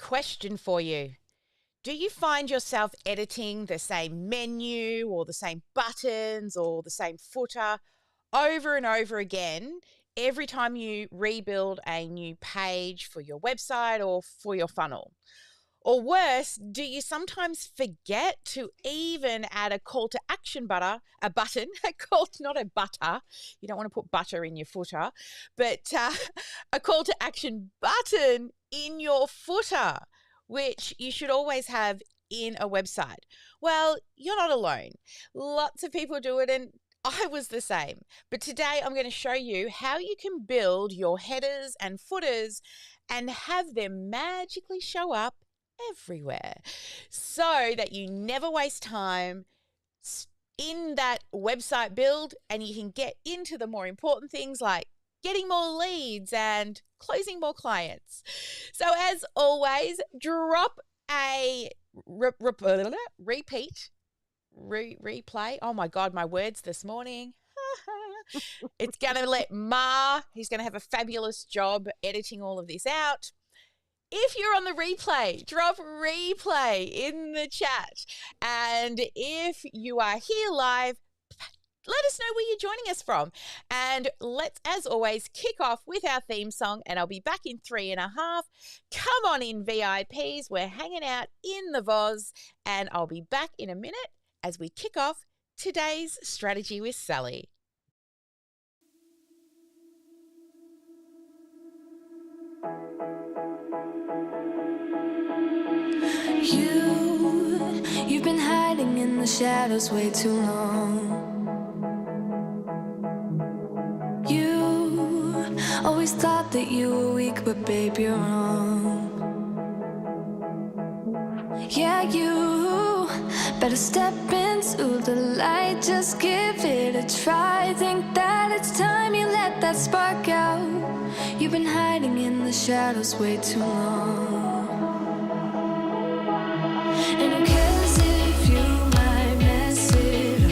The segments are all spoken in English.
question for you. Do you find yourself editing the same menu or the same buttons or the same footer over and over again every time you rebuild a new page for your website or for your funnel? Or worse, do you sometimes forget to even add a call to action button, not a butter. You don't want to put butter in your footer, but a call to action button in your footer, which you should always have in a website? Well, you're not alone. Lots of people do it, and I was the same. But today I'm going to show you how you can build your headers and footers and have them magically show up everywhere so that you never waste time in that website build and you can get into the more important things like getting more leads and closing more clients. So as always, drop a replay. Oh my God, my words this morning. It's going to let he's going to have a fabulous job editing all of this out. If you're on the replay, drop replay in the chat. And if you are here live, let us know where you're joining us from. And let's, as always, kick off with our theme song. And I'll be back in 3.5. Come on in, VIPs. We're hanging out in the Voz. And I'll be back in a minute as we kick off today's Strategy with Sally. You've been hiding in the shadows way too long. You always thought that you were weak, but babe, you're wrong. Yeah, you better step into the light, just give it a try. Think that it's time you let that spark out. You've been hiding in the shadows way too long. And who cares if you might mess it up?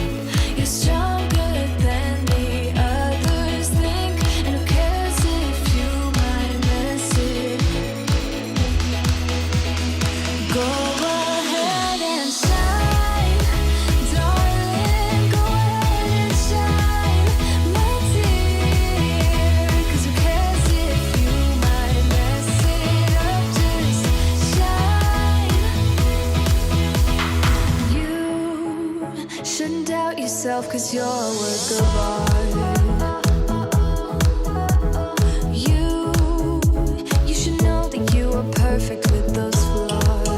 You're stronger than the others think. And who cares if you might mess it up? Go ahead and shine, darling. Go ahead and shine, my dear. 'Cause who cares if you might mess it up? Just shine. You shouldn't doubt yourself, 'cause you're a work of art. You should know that you are perfect with those flaws.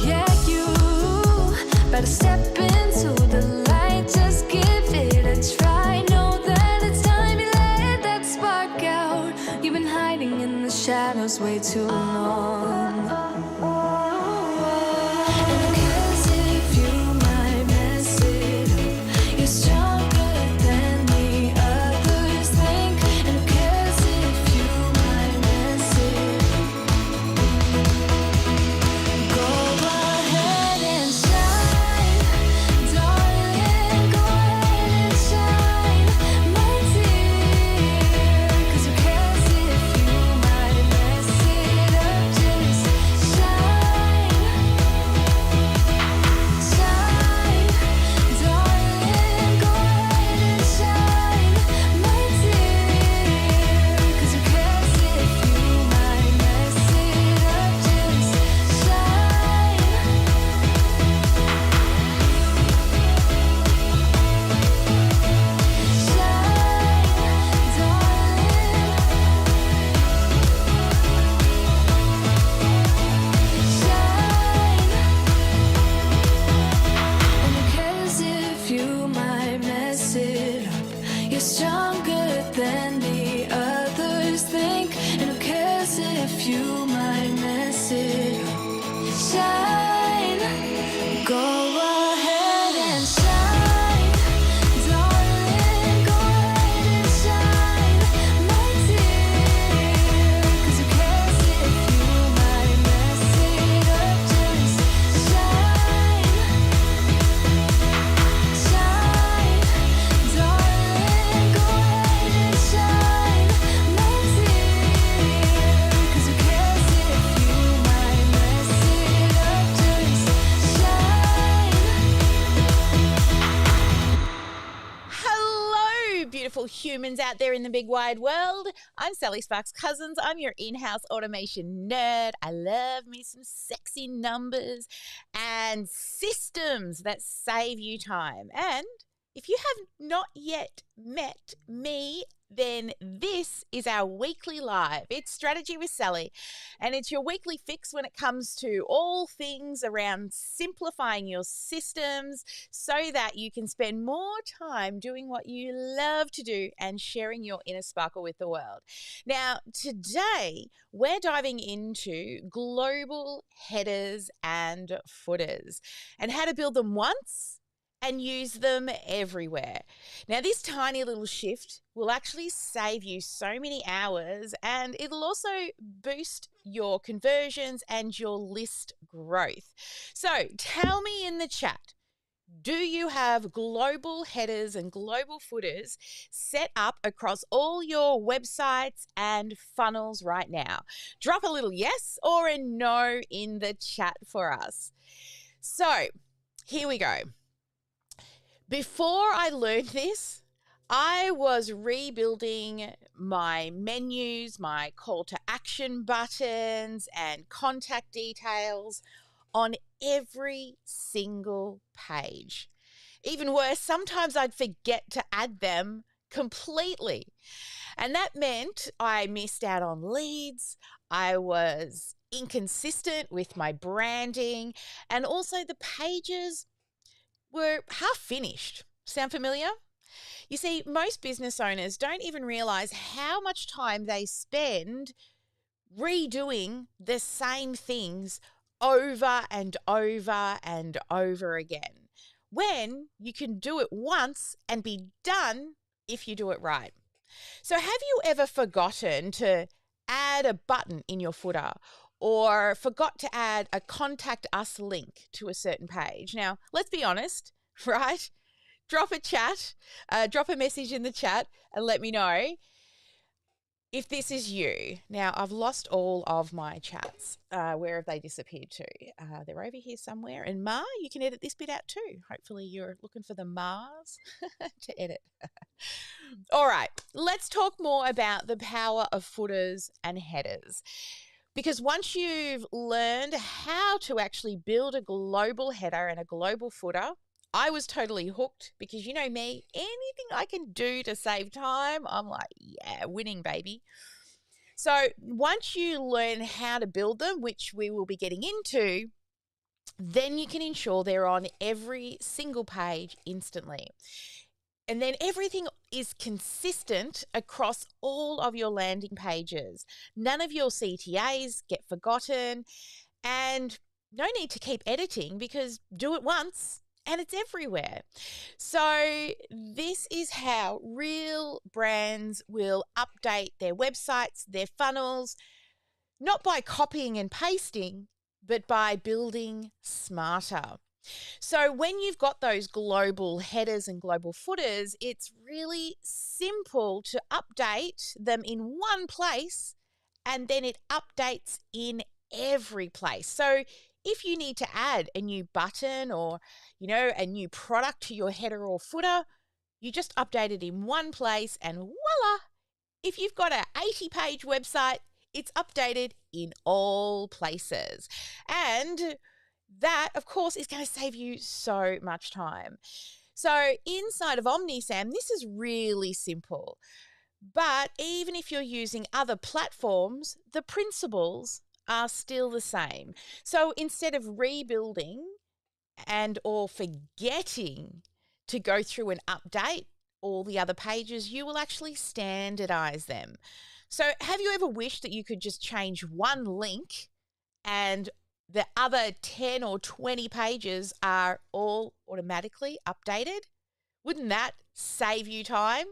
Yeah, you better step into the light, just give it a try. Know that it's time you let that spark out. You've been hiding in the shadows way too long. And who cares if you might mess it up? You're stronger than the others think. And who cares if you might mess it up? Go ahead and shine, darling. Go ahead and shine, my dear. 'Cause who cares if you might mess it up? Just shine, shine, darling. Go ahead and shine, my dear. 'Cause who cares if you might mess it up? Just shine. Shine, darling. Shine. And who cares if you might mess it up? You're stronger than the others think. And who cares if you might mess it up? Shine. Go ahead and shine, darling. Go ahead and shine, my dear. 'Cause who cares if you might mess it up? Just shine, shine, darling. Go ahead and shine, my dear. 'Cause who humans out there in the big wide world. I'm Sally Sparks Cousins. I'm your in-house automation nerd. I love me some sexy numbers and systems that save you time. And if you have not yet met me, then this is our weekly live. It's Strategy with Sally, and it's your weekly fix when it comes to all things around simplifying your systems so that you can spend more time doing what you love to do and sharing your inner sparkle with the world. Now, today we're diving into global headers and footers and how to build them once and use them everywhere. Now, this tiny little shift will actually save you so many hours, and it'll also boost your conversions and your list growth. So tell me in the chat, do you have global headers and global footers set up across all your websites and funnels right now? Drop a little yes or a no in the chat for us. So here we go. Before I learned this, I was rebuilding my menus, my call to action buttons, and contact details on every single page. Even worse, sometimes I'd forget to add them completely. And that meant I missed out on leads, I was inconsistent with my branding, and also the pages were half finished. Sound familiar? You see, most business owners don't even realize how much time they spend redoing the same things over and over and over again, when you can do it once and be done if you do it right. So have you ever forgotten to add a button in your footer, or forgot to add a contact us link to a certain page? Now, let's be honest, right? Drop a message in the chat and let me know if this is you. Now, I've lost all of my chats. Where have they disappeared to? They're over here somewhere. And Ma, you can edit this bit out too. Hopefully you're looking for the Mars to edit. All right, let's talk more about the power of footers and headers. Because once you've learned how to actually build a global header and a global footer, I was totally hooked, because you know me, anything I can do to save time, I'm like, yeah, winning, baby. So once you learn how to build them, which we will be getting into, then you can ensure they're on every single page instantly. And then everything is consistent across all of your landing pages. None of your CTAs get forgotten, and no need to keep editing, because do it once and it's everywhere. So this is how real brands will update their websites, their funnels, not by copying and pasting, but by building smarter. So when you've got those global headers and global footers, it's really simple to update them in one place, and then it updates in every place. So if you need to add a new button or, a new product to your header or footer, you just update it in one place and voila. If you've got an 80-page website, it's updated in all places. And that, of course, is going to save you so much time. So inside of OmniSAM, this is really simple. But even if you're using other platforms, the principles are still the same. So instead of rebuilding or forgetting to go through and update all the other pages, you will actually standardize them. So have you ever wished that you could just change one link and the other 10 or 20 pages are all automatically updated? Wouldn't that save you time?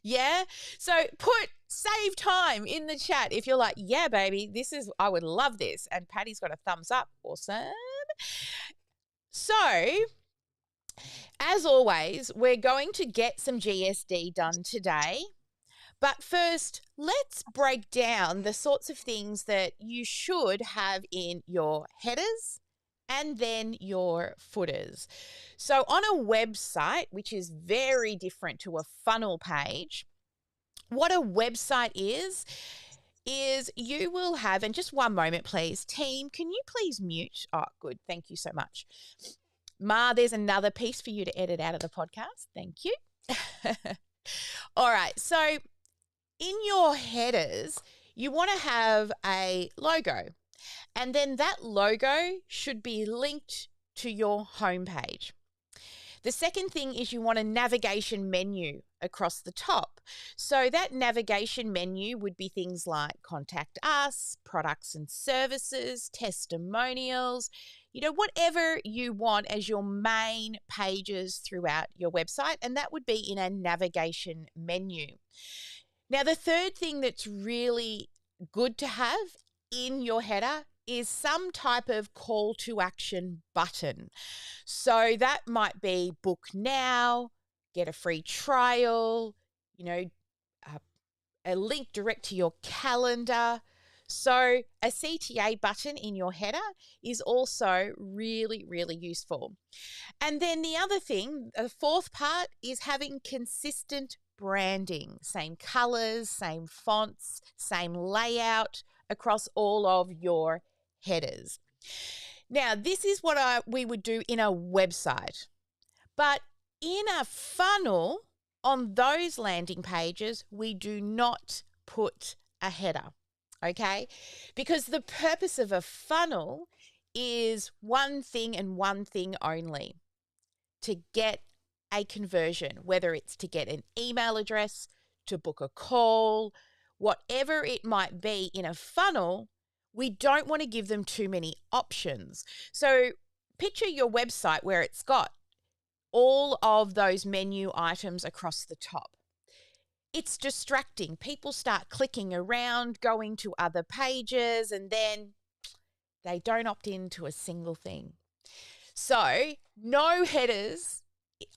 Yeah. So put save time in the chat if you're like, yeah, baby, I would love this. And Patty's got a thumbs up. Awesome. So as always, we're going to get some GSD done today. But first, let's break down the sorts of things that you should have in your headers and then your footers. So on a website, which is very different to a funnel page, What a website is you will have, and just one moment, please. Team, can you please mute? Oh, good. Thank you so much. Ma, there's another piece for you to edit out of the podcast. Thank you. All right. So in your headers, you want to have a logo, and then that logo should be linked to your homepage. The second thing is you want a navigation menu across the top. So that navigation menu would be things like contact us, products and services, testimonials, whatever you want as your main pages throughout your website, and that would be in a navigation menu. Now, the third thing that's really good to have in your header is some type of call to action button. So that might be book now, get a free trial, a link direct to your calendar. So a CTA button in your header is also really, really useful. And then the other thing, the fourth part, is having consistent branding, same colors, same fonts, same layout across all of your headers. Now, this is what we would do in a website, but in a funnel, on those landing pages, we do not put a header, okay? Because the purpose of a funnel is one thing and one thing only: to get a conversion, whether it's to get an email address, to book a call, whatever it might be in a funnel. We don't want to give them too many options. So picture your website where it's got all of those menu items across the top. It's distracting. People start clicking around, going to other pages, and then they don't opt into a single thing. So no headers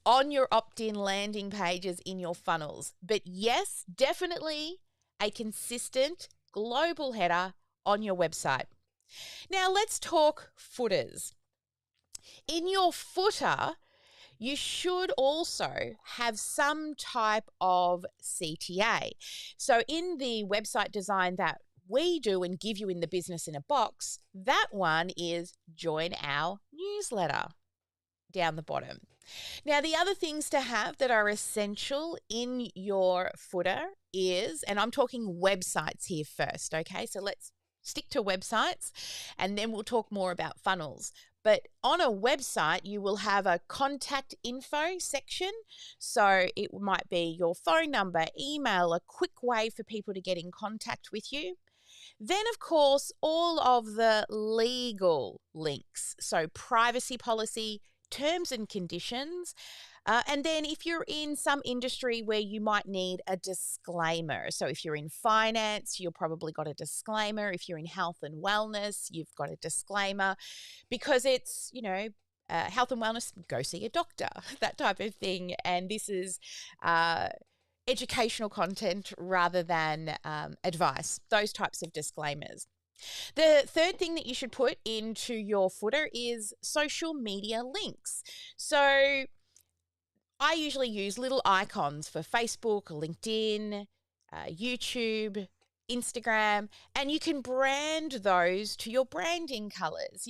on your opt-in landing pages in your funnels. But yes, definitely a consistent global header on your website. Now let's talk footers. In your footer, you should also have some type of CTA. So in the website design that we do and give you in the Business in a Box, that one is join our newsletter down the bottom. Now, the other things to have that are essential in your footer is, and I'm talking websites here first, okay? So let's stick to websites and then we'll talk more about funnels. But on a website, you will have a contact info section. So it might be your phone number, email, a quick way for people to get in contact with you. Then, of course, all of the legal links. So privacy policy, terms and conditions. And then if you're in some industry where you might need a disclaimer. So if you're in finance, you've probably got a disclaimer. If you're in health and wellness, you've got a disclaimer, because it's, health and wellness, go see a doctor, that type of thing. And this is educational content rather than advice, those types of disclaimers. The third thing that you should put into your footer is social media links. So I usually use little icons for Facebook, LinkedIn, YouTube, Instagram, and you can brand those to your branding colors.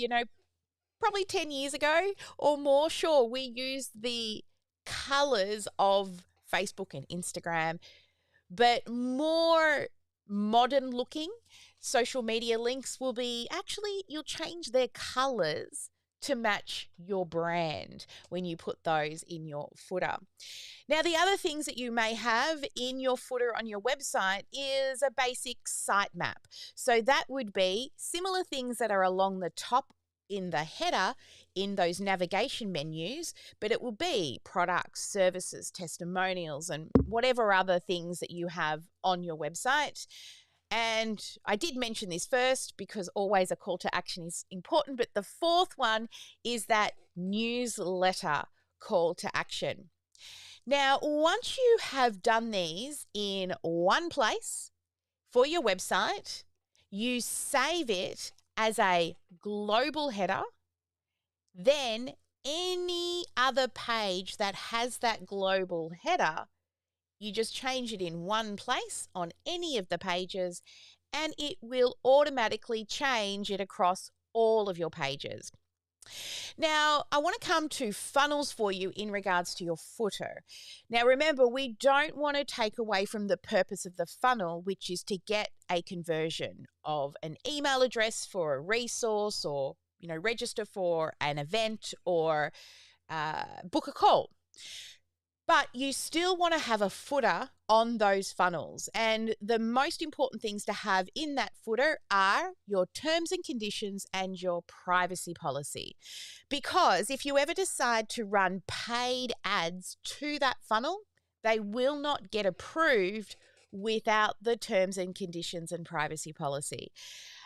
Probably 10 years ago or more, sure, we used the colors of Facebook and Instagram, but more modern looking social media links will be, actually, you'll change their colors to match your brand when you put those in your footer. Now, the other things that you may have in your footer on your website is a basic sitemap. So that would be similar things that are along the top in the header in those navigation menus, but it will be products, services, testimonials, and whatever other things that you have on your website. And I did mention this first because always a call to action is important. But the fourth one is that newsletter call to action. Now, once you have done these in one place for your website, you save it as a global header. Then any other page that has that global header You just change it in one place on any of the pages, and it will automatically change it across all of your pages. Now, I want to come to funnels for you in regards to your footer. Now, remember, we don't want to take away from the purpose of the funnel, which is to get a conversion of an email address for a resource, or, register for an event, or book a call. But you still want to have a footer on those funnels. And the most important things to have in that footer are your terms and conditions and your privacy policy. Because if you ever decide to run paid ads to that funnel, they will not get approved without the terms and conditions and privacy policy.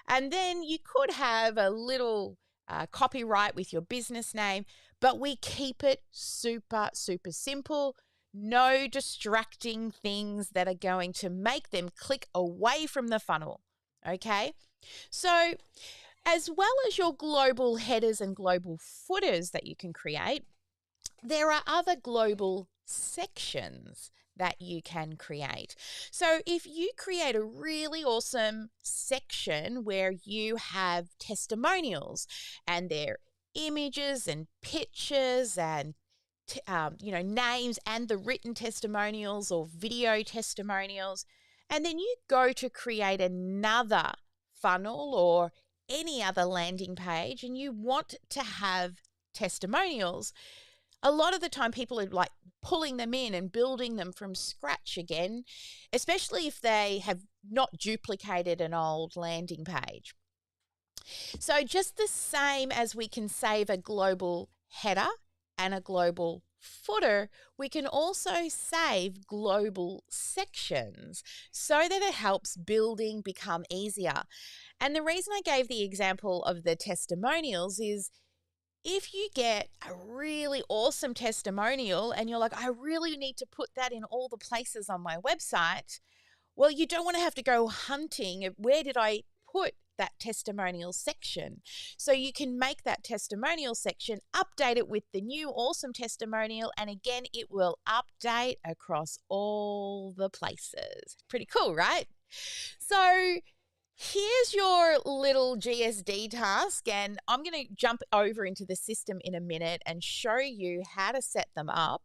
And then you could have a little copyright with your business name, but we keep it super, super simple. No distracting things that are going to make them click away from the funnel, okay? So as well as your global headers and global footers that you can create, there are other global sections that you can create. So if you create a really awesome section where you have testimonials, and their images and pictures and names, and the written testimonials or video testimonials, and then you go to create another funnel or any other landing page and you want to have testimonials, a lot of the time people are like pulling them in and building them from scratch again, especially if they have not duplicated an old landing page. So just the same as we can save a global header and a global footer, we can also save global sections so that it helps building become easier. And the reason I gave the example of the testimonials is if you get a really awesome testimonial and you're like, I really need to put that in all the places on my website, well, you don't want to have to go hunting. Where did I put that testimonial section? So you can make that testimonial section, update it with the new awesome testimonial, and again, it will update across all the places. Pretty cool, right? So here's your little GSD task, and I'm going to jump over into the system in a minute and show you how to set them up.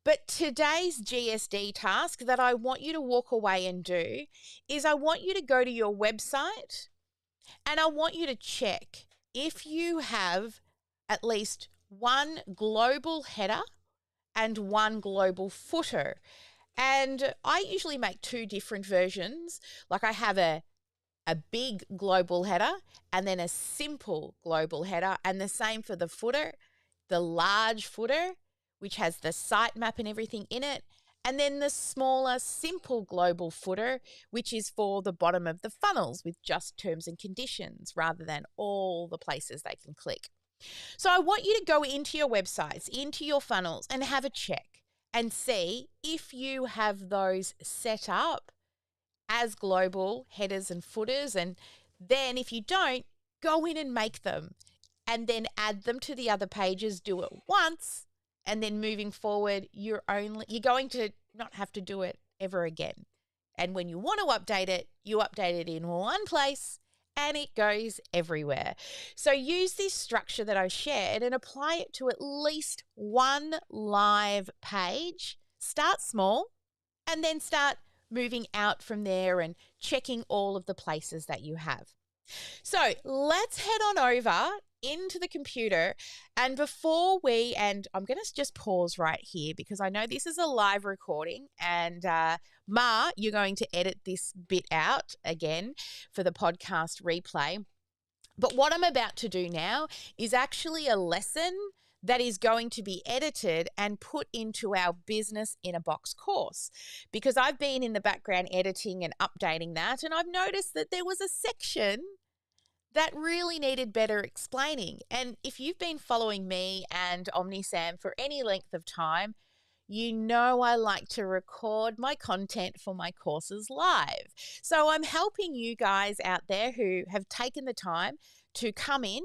But today's GSD task that I want you to walk away and do is I want you to go to your website and I want you to check if you have at least one global header and one global footer. And I usually make two different versions. Like I have a big global header and then a simple global header, and the same for the footer, the large footer, which has the sitemap and everything in it, and then the smaller simple global footer, which is for the bottom of the funnels with just terms and conditions rather than all the places they can click. So I want you to go into your websites, into your funnels, and have a check and see if you have those set up as global headers and footers. And then if you don't, go in and make them and then add them to the other pages. Do it once, and then moving forward, you're going to not have to do it ever again. And when you want to update it, you update it in one place and it goes everywhere. So use this structure that I shared and apply it to at least one live page. Start small and then start moving out from there and checking all of the places that you have. So let's head on over into the computer, and I'm going to just pause right here because I know this is a live recording, and you're going to edit this bit out again for the podcast replay. But what I'm about to do now is actually a lesson that is going to be edited and put into our Business in a Box course, because I've been in the background editing and updating that, and I've noticed that there was a section that really needed better explaining. And if you've been following me and OmniSAM for any length of time, you know I like to record my content for my courses live. So I'm helping you guys out there who have taken the time to come in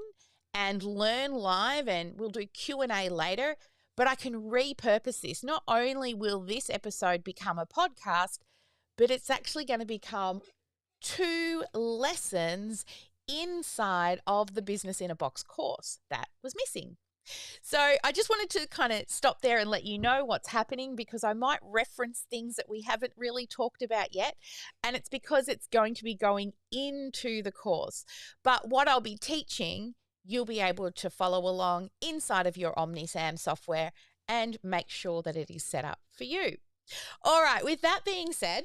and learn live, and we'll do Q&A later. but I can repurpose this. Not only will this episode become a podcast, but it's actually going to become 2 lessons inside of the Business in a Box course that was missing. So I just wanted to kind of stop there and let you know what's happening, because I might reference things that we haven't really talked about yet. And it's because it's going to be going into the course. But what I'll be teaching, you'll be able to follow along inside of your OmniSAM software and make sure that it is set up for you. All right, with that being said,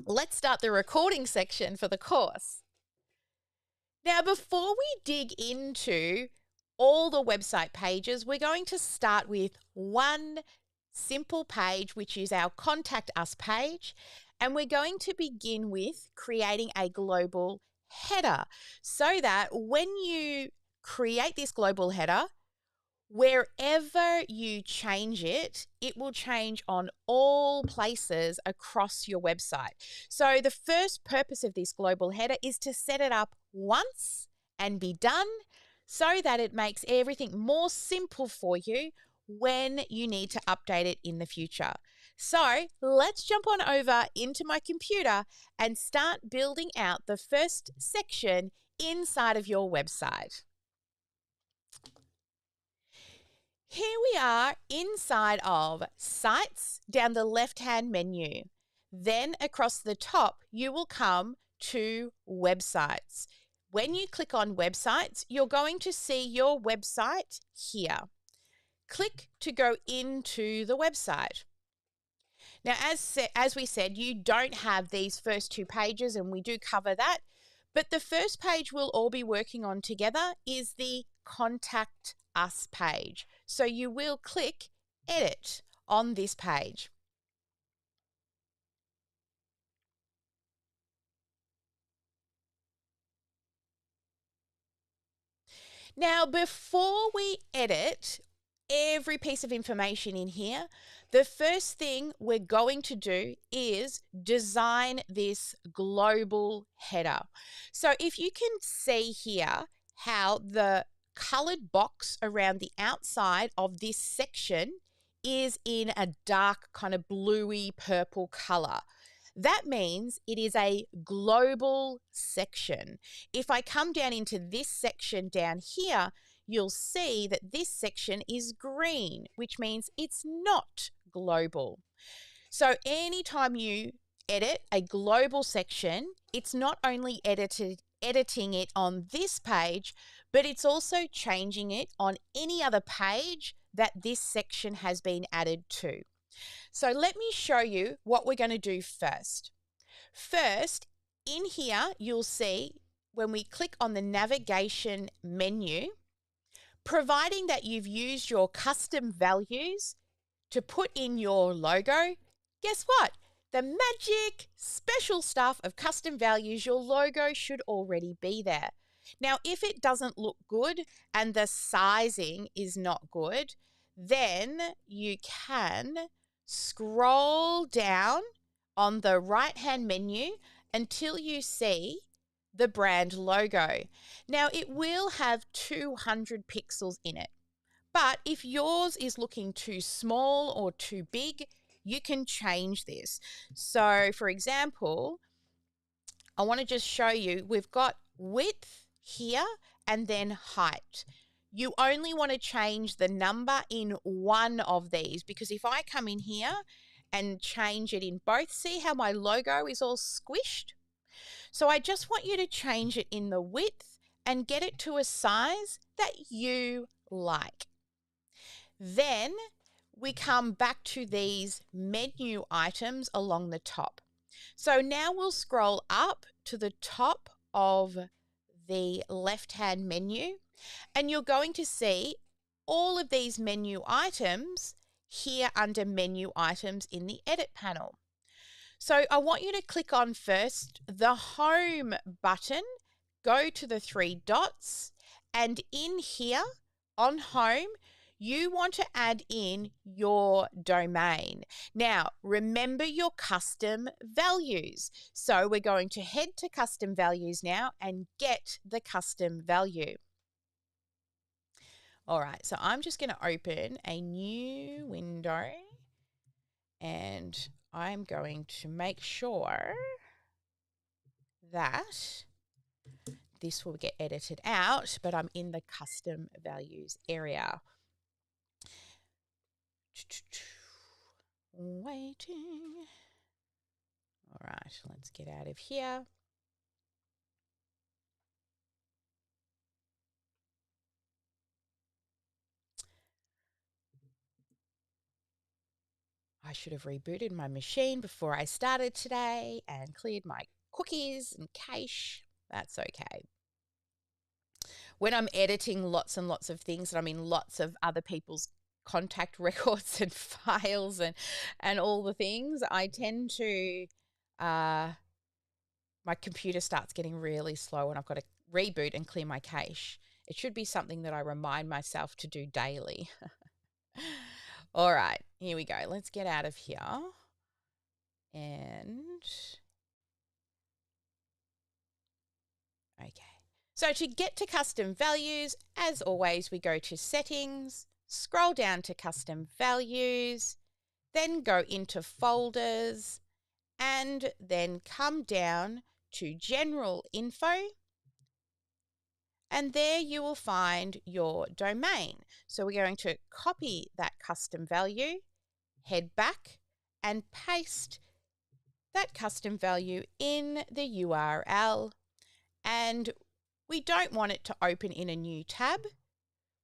let's start the recording section for the course. Now, before we dig into all the website pages, we're going to start with one simple page, which is our Contact Us page. And we're going to begin with creating a global header so that when you create this global header, wherever you change it, it will change on all places across your website. So the first purpose of this global header is to set it up once and be done, so that it makes everything more simple for you when you need to update it in the future. So let's jump on over into my computer and start building out the first section inside of your website. Here we are inside of Sites down the left-hand menu. Then across the top, you will come to Websites. When you click on Websites, you're going to see your website here. Click to go into the website. Now, as we said, you don't have these first 2 pages, and we do cover that. But the first page we'll all be working on together is the Contact Us page. So you will click Edit on this page. Now, before we edit every piece of information in here, the first thing we're going to do is design this global header. So if you can see here how the colored box around the outside of this section is in a dark kind of bluey purple color. That means it is a global section. If I come down into this section down here, you'll see that this section is green, which means it's not global. So anytime you edit a global section, it's not only editing it on this page, but it's also changing it on any other page that this section has been added to. So let me show you what we're going to do first. First, in here, you'll see when we click on the navigation menu, providing that you've used your custom values to put in your logo, guess what? The magic special stuff of custom values, your logo should already be there. Now, if it doesn't look good and the sizing is not good, then you can scroll down on the right-hand menu until you see the brand logo. Now, it will have 200 pixels in it, but if yours is looking too small or too big, you can change this. So, for example, I want to just show you, we've got width here and then height. You only want to change the number in one of these, because if I come in here and change it in both, see how my logo is all squished? So I just want you to change it in the width and get it to a size that you like. Then we come back to these menu items along the top. So now we'll scroll up to the top of the left-hand menu, and you're going to see all of these menu items here under menu items in the edit panel. So I want you to click on first the home button, go to the 3 dots, and in here on home, you want to add in your domain. Now, remember your custom values. So we're going to head to custom values now and get the custom value. All right, so I'm just going to open a new window and I'm going to make sure that this will get edited out, but I'm in the custom values area. Waiting. All right, let's get out of here. I should have rebooted my machine before I started today and cleared my cookies and cache. That's okay. When I'm editing lots and lots of things and I'm in lots of other people's contact records and files and all the things, I tend to, my computer starts getting really slow and I've got to reboot and clear my cache. It should be something that I remind myself to do daily. All right, here we go. Let's get out of here. And okay. So to get to custom values, as always, we go to settings, scroll down to custom values, then go into folders, and then come down to general info. And there you will find your domain. So we're going to copy that custom value, head back, and paste that custom value in the URL. And we don't want it to open in a new tab.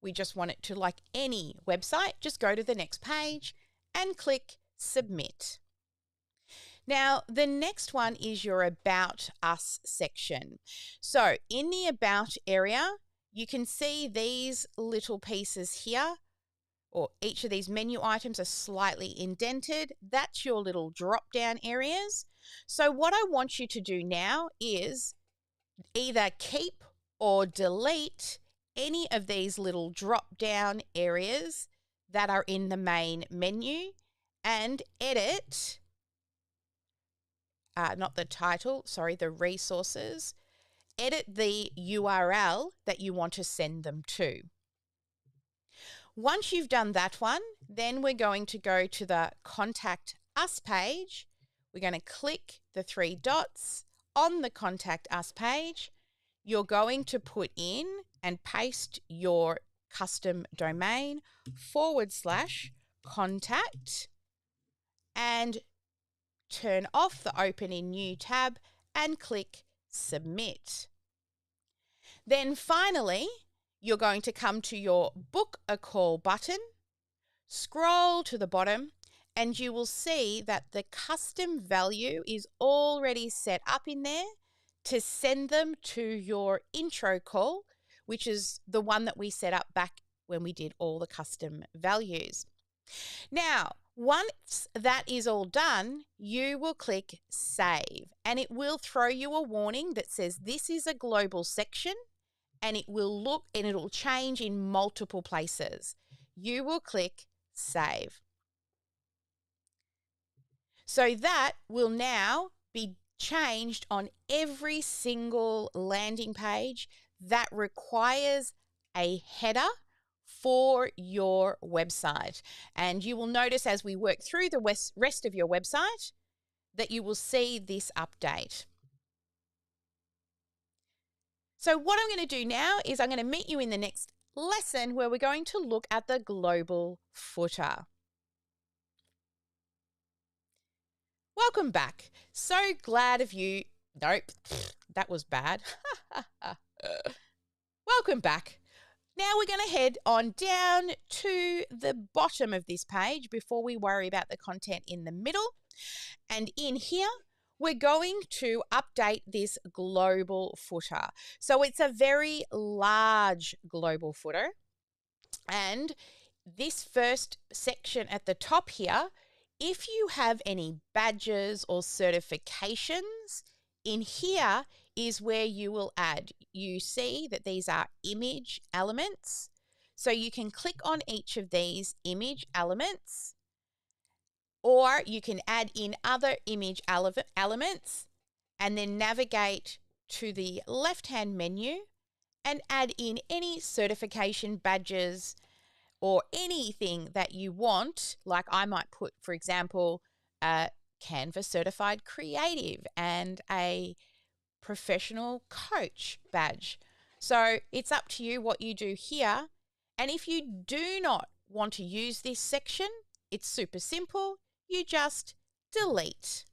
We just want it to, like any website, just go to the next page and click submit. Now, the next one is your About Us section. So in the About area, you can see these little pieces here, or each of these menu items are slightly indented. That's your little drop-down areas. So what I want you to do now is either keep or delete any of these little drop-down areas that are in the main menu and edit not the title, sorry, the resources, edit the URL that you want to send them to. Once you've done that one, then we're going to go to the Contact Us page. We're going to click the three dots on the Contact Us page. You're going to put in and paste your custom domain /contact and turn off the Open in New tab and click Submit. Then finally, you're going to come to your Book a Call button, scroll to the bottom, and you will see that the custom value is already set up in there to send them to your intro call, which is the one that we set up back when we did all the custom values. Now, once that is all done, you will click Save, and it will throw you a warning that says this is a global section, and it will look and it'll change in multiple places. You will click Save. So that will now be changed on every single landing page that requires a header for your website. And you will notice as we work through the rest of your website that you will see this update. So what I'm going to do now is I'm going to meet you in the next lesson where we're going to look at the global footer. Welcome back. So glad of you. Nope, that was bad. Welcome back. Now we're going to head on down to the bottom of this page before we worry about the content in the middle. And in here, we're going to update this global footer. So it's a very large global footer. And this first section at the top here, if you have any badges or certifications, in here is where you will add. You see that these are image elements. So you can click on each of these image elements, or you can add in other image elements and then navigate to the left-hand menu and add in any certification badges or anything that you want. Like I might put, for example, a Canva certified creative and a professional coach badge. So it's up to you what you do here. And if you do not want to use this section, it's super simple. You just delete.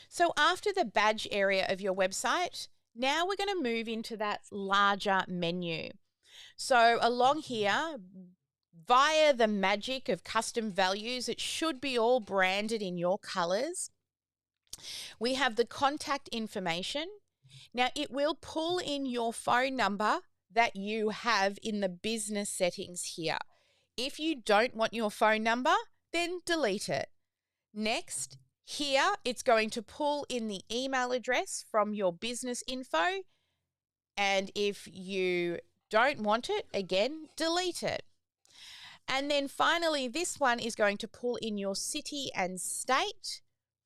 So after the badge area of your website, now we're going to move into that larger menu. So along here, via the magic of custom values, it should be all branded in your colors. We have the contact information. Now, it will pull in your phone number that you have in the business settings here. If you don't want your phone number, then delete it. Next, here it's going to pull in the email address from your business info. And if you don't want it, again, delete it. And then finally, this one is going to pull in your city and state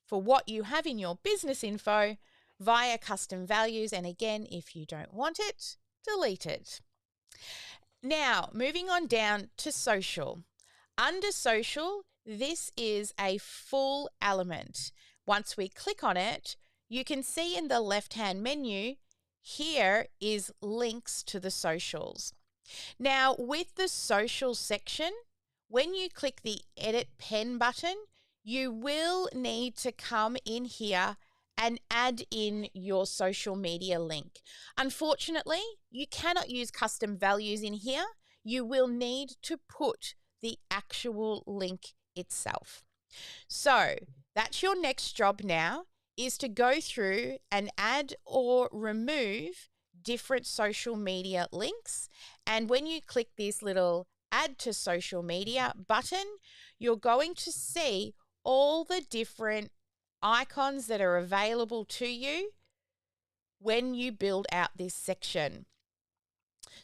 for what you have in your business info via custom values. And again, if you don't want it, delete it. Now, moving on down to social. Under social, this is a full element. Once we click on it, you can see in the left-hand menu, here is links to the socials. Now, with the social section, when you click the Edit Pen button, you will need to come in here and add in your social media link. Unfortunately, you cannot use custom values in here. You will need to put the actual link itself. So that's your next job now, is to go through and add or remove different social media links. And when you click this little Add to Social Media button, you're going to see all the different icons that are available to you when you build out this section.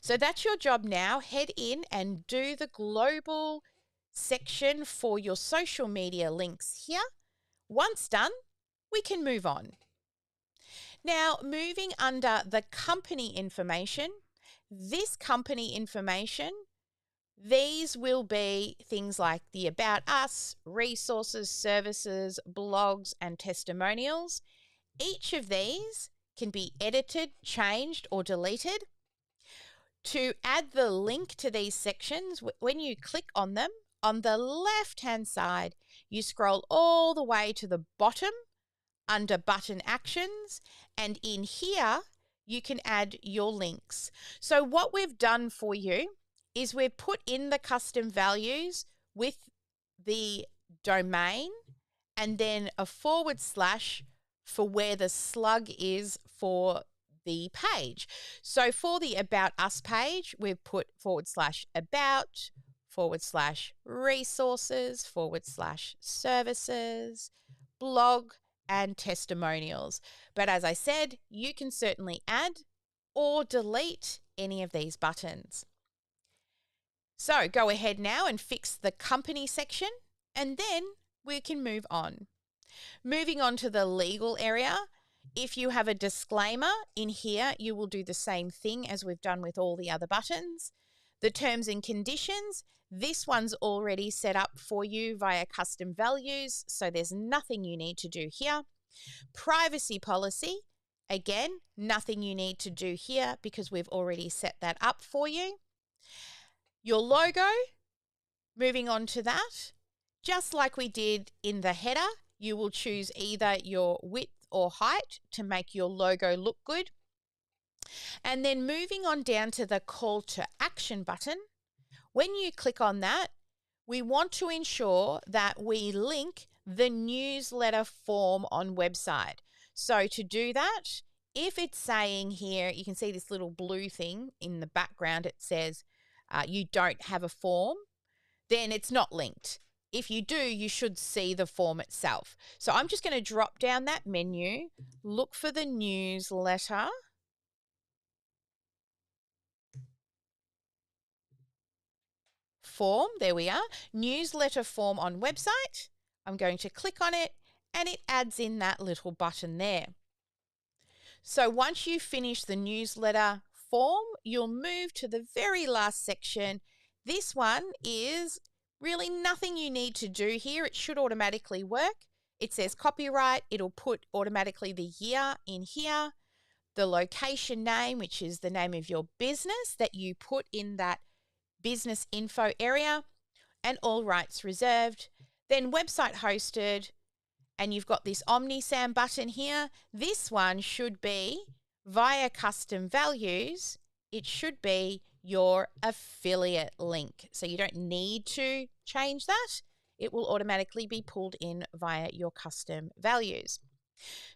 So that's your job now. Head in and do the global section for your social media links here. Once done, we can move on. Now, moving under the company information, this company information, these will be things like the About Us, resources, services, blogs, and testimonials. Each of these can be edited, changed, or deleted. To add the link to these sections, when you click on them, on the left-hand side, you scroll all the way to the bottom under Button Actions, and in here, you can add your links. So what we've done for you is we've put in the custom values with the domain and then a / for where the slug is for the page. So for the About Us page, we've put / about, / resources, / services, blog, and testimonials. But as I said, you can certainly add or delete any of these buttons. So go ahead now and fix the company section, and then we can move on. Moving on to the legal area, if you have a disclaimer in here, you will do the same thing as we've done with all the other buttons. The terms and conditions, this one's already set up for you via custom values, so there's nothing you need to do here. Privacy policy, again, nothing you need to do here because we've already set that up for you. Your logo, moving on to that, just like we did in the header, you will choose either your width or height to make your logo look good. And then moving on down to the call to action button, when you click on that, we want to ensure that we link the newsletter form on website. So to do that, if it's saying here, you can see this little blue thing in the background, it says you don't have a form, then it's not linked. If you do, you should see the form itself. So I'm just going to drop down that menu, look for the newsletter. Form, there we are, newsletter form on website. I'm going to click on it and it adds in that little button there. So once you finish the newsletter form, you'll move to the very last section. This one is really nothing you need to do here. It should automatically work. It says copyright. It'll put automatically the year in here, the location name, which is the name of your business that you put in that business info area, and all rights reserved. Then website hosted, and you've got this OmniSAM button here. This one should be via custom values. It should be your affiliate link. So you don't need to change that. It will automatically be pulled in via your custom values.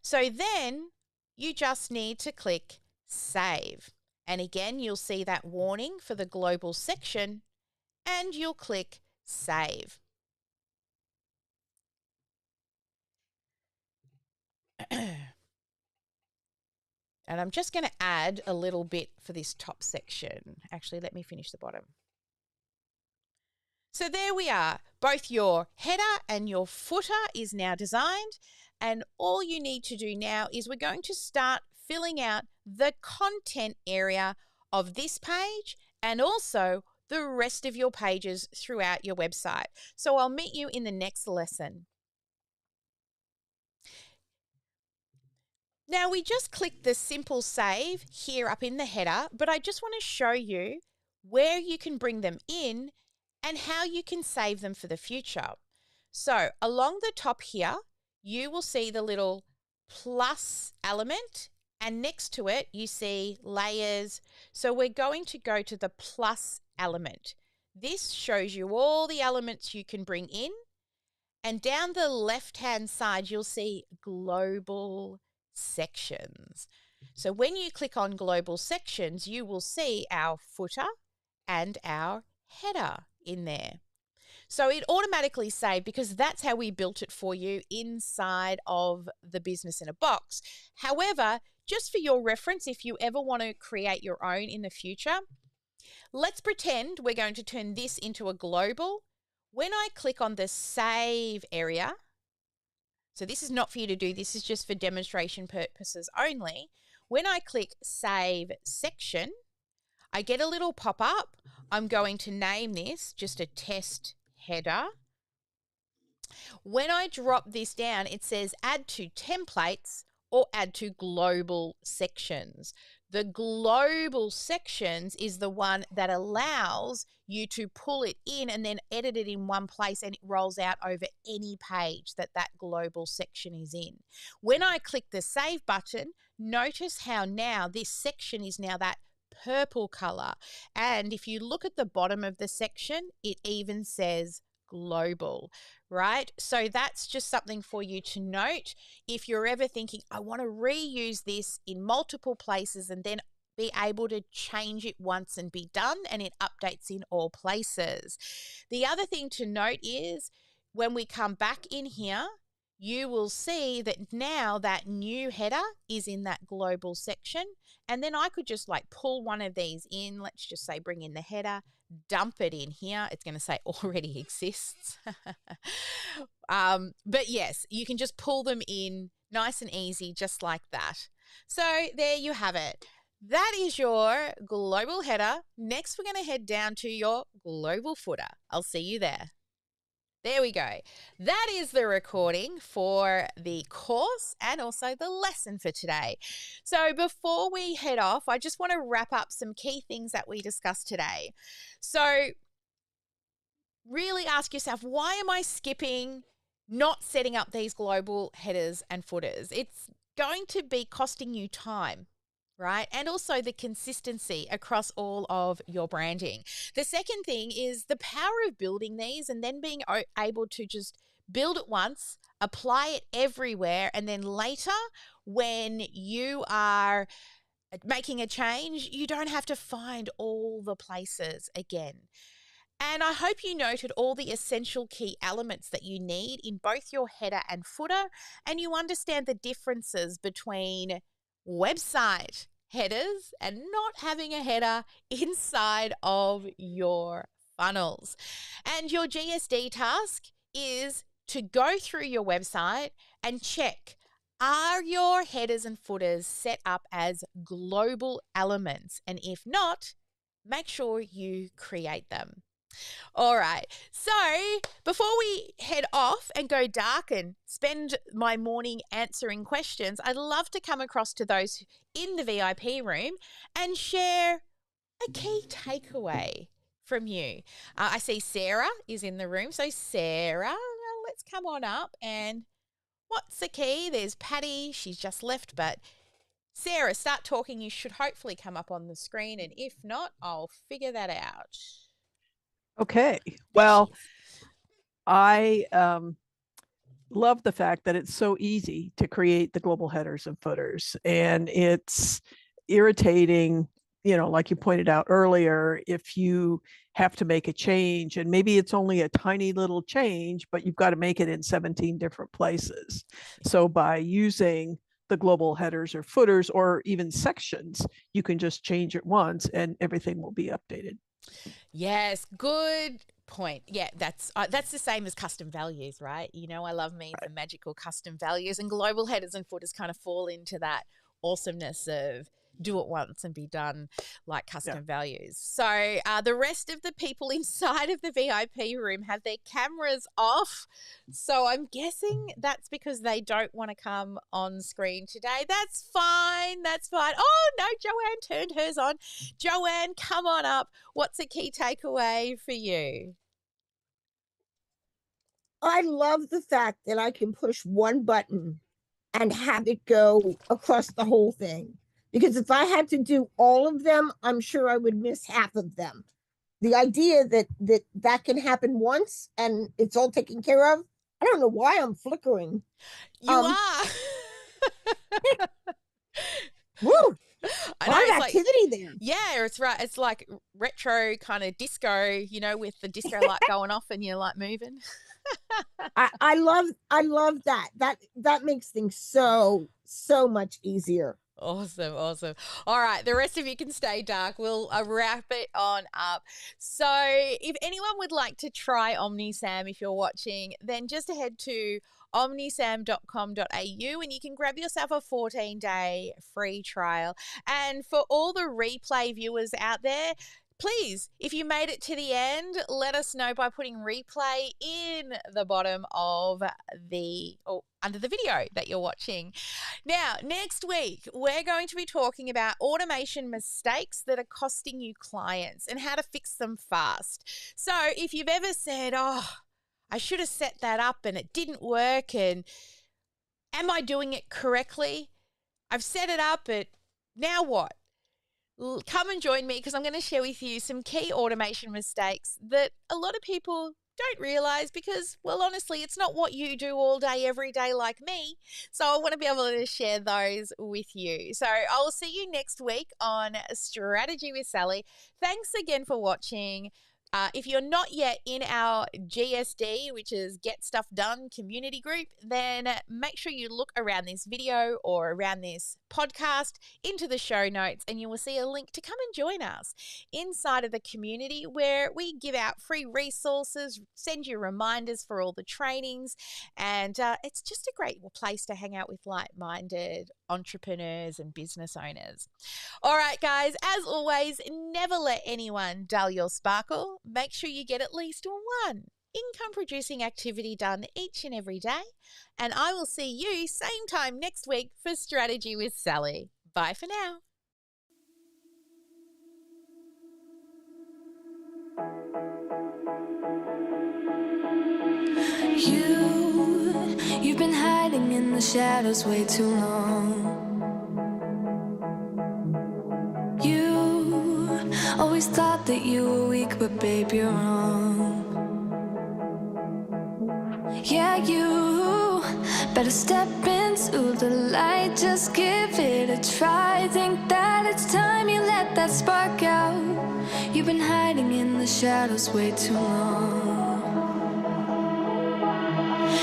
So then you just need to click save. And again, you'll see that warning for the global section, and you'll click save. And I'm just going to add a little bit for this top section. Actually, let me finish the bottom. So there we are. Both your header and your footer is now designed. And all you need to do now is we're going to start filling out the content area of this page and also the rest of your pages throughout your website. So I'll meet you in the next lesson. Now, we just clicked the simple save here up in the header, but I just want to show you where you can bring them in and how you can save them for the future. So along the top here, you will see the little plus element, and next to it, you see layers. So we're going to go to the plus element. This shows you all the elements you can bring in. And down the left-hand side, you'll see global sections. So when you click on global sections, you will see our footer and our header in there. So it automatically saved because that's how we built it for you inside of the Business in a Box. However, just for your reference, if you ever want to create your own in the future, let's pretend we're going to turn this into a global. When I click on the save area, so this is not for you to do, this is just for demonstration purposes only. When I click save section, I get a little pop-up. I'm going to name this just a test header. When I drop this down, it says add to templates or add to global sections. The global sections is the one that allows you to pull it in and then edit it in one place, and it rolls out over any page that that global section is in. When I click the save button, notice how now this section is now that purple color. And if you look at the bottom of the section, it even says global, right? So that's just something for you to note. If you're ever thinking, I want to reuse this in multiple places and then be able to change it once and be done, and it updates in all places. The other thing to note is when we come back in here, you will see that now that new header is in that global section. And then I could just like pull one of these in. Let's just say bring in the header, dump it in here. It's going to say already exists. But yes, you can just pull them in nice and easy, just like that. So there you have it. That is your global header. Next, we're going to head down to your global footer. I'll see you there. There we go. That is the recording for the course and also the lesson for today. So before we head off, I just want to wrap up some key things that we discussed today. So really ask yourself, why am I skipping not setting up these global headers and footers? It's going to be costing you time, right? And also the consistency across all of your branding. The second thing is the power of building these and then being able to just build it once, apply it everywhere, and then later when you are making a change, you don't have to find all the places again. And I hope you noted all the essential key elements that you need in both your header and footer, and you understand the differences between website headers and not having a header inside of your funnels. And your GSD task is to go through your website and check, Are your headers and footers set up as global elements? And if not, make sure you create them. All right. So before we head off and go dark and spend my morning answering questions, I'd love to come across to those in the VIP room and share a key takeaway from you. I see Sarah is in the room. So Sarah, let's come on up. And what's the key? There's Patty. She's just left, but Sarah, start talking. You should hopefully come up on the screen. And if not, I'll figure that out. Okay. Well, I love the fact that it's so easy to create the global headers and footers, and it's irritating, like you pointed out earlier, if you have to make a change, and maybe it's only a tiny little change, but you've got to make it in 17 different places. So by using the global headers or footers or even sections, you can just change it once and everything will be updated. Yes, good point. Yeah, that's the same as custom values, right? I love me the magical custom values, and global headers and footers kind of fall into that awesomeness of do it once and be done, like custom values. So the rest of the people inside of the VIP room have their cameras off. So I'm guessing that's because they don't want to come on screen today. That's fine. That's fine. Oh, no, Joanne turned hers on. Joanne, come on up. What's a key takeaway for you? I love the fact that I can push one button and have it go across the whole thing. Because if I had to do all of them, I'm sure I would miss half of them. The idea that can happen once and it's all taken care of, I don't know why I'm flickering. You are. Woo! I A lot of know, activity there. Yeah, it's right. It's like retro kind of disco, with the disco light going off and you're like moving. I love that. That makes things so much easier. Awesome. All right, the rest of you can stay dark. We'll wrap it on up. So if anyone would like to try OmniSAM, if you're watching, then just head to omnisam.com.au and you can grab yourself a 14-day free trial. And for all the replay viewers out there, please, if you made it to the end, let us know by putting replay in the bottom of under the video that you're watching. Now, next week, we're going to be talking about automation mistakes that are costing you clients and how to fix them fast. So if you've ever said, oh, I should have set that up and it didn't work, and am I doing it correctly? I've set it up, but now what? Come and join me because I'm going to share with you some key automation mistakes that a lot of people don't realize because, well, honestly, it's not what you do all day, every day like me. So I want to be able to share those with you. So I'll see you next week on Strategy with Sally. Thanks again for watching. If you're not yet in our GSD, which is Get Stuff Done community group, then make sure you look around this video or around this podcast into the show notes and you will see a link to come and join us inside of the community where we give out free resources, send you reminders for all the trainings, and it's just a great place to hang out with like-minded entrepreneurs and business owners. All right, guys, as always, never let anyone dull your sparkle. Make sure you get at least one income-producing activity done each and every day. And I will see you same time next week for Strategy with Sally. Bye for now. You've been hiding in the shadows way too long. You always thought that you were weak, but babe, you're wrong. Yeah, you better step into the light, just give it a try. Think that it's time you let that spark out. You've been hiding in the shadows way too long.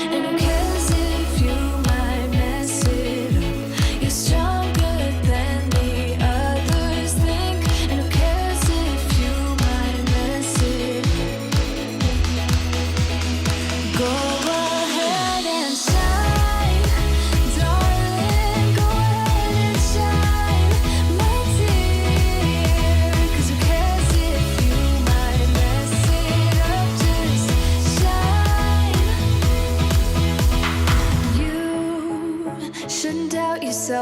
And who cares if you might mess it up? You're stronger than the others think. And who cares if you might mess it up? Go ahead and shine, darling.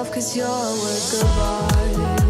yourself, cause you're a work of art.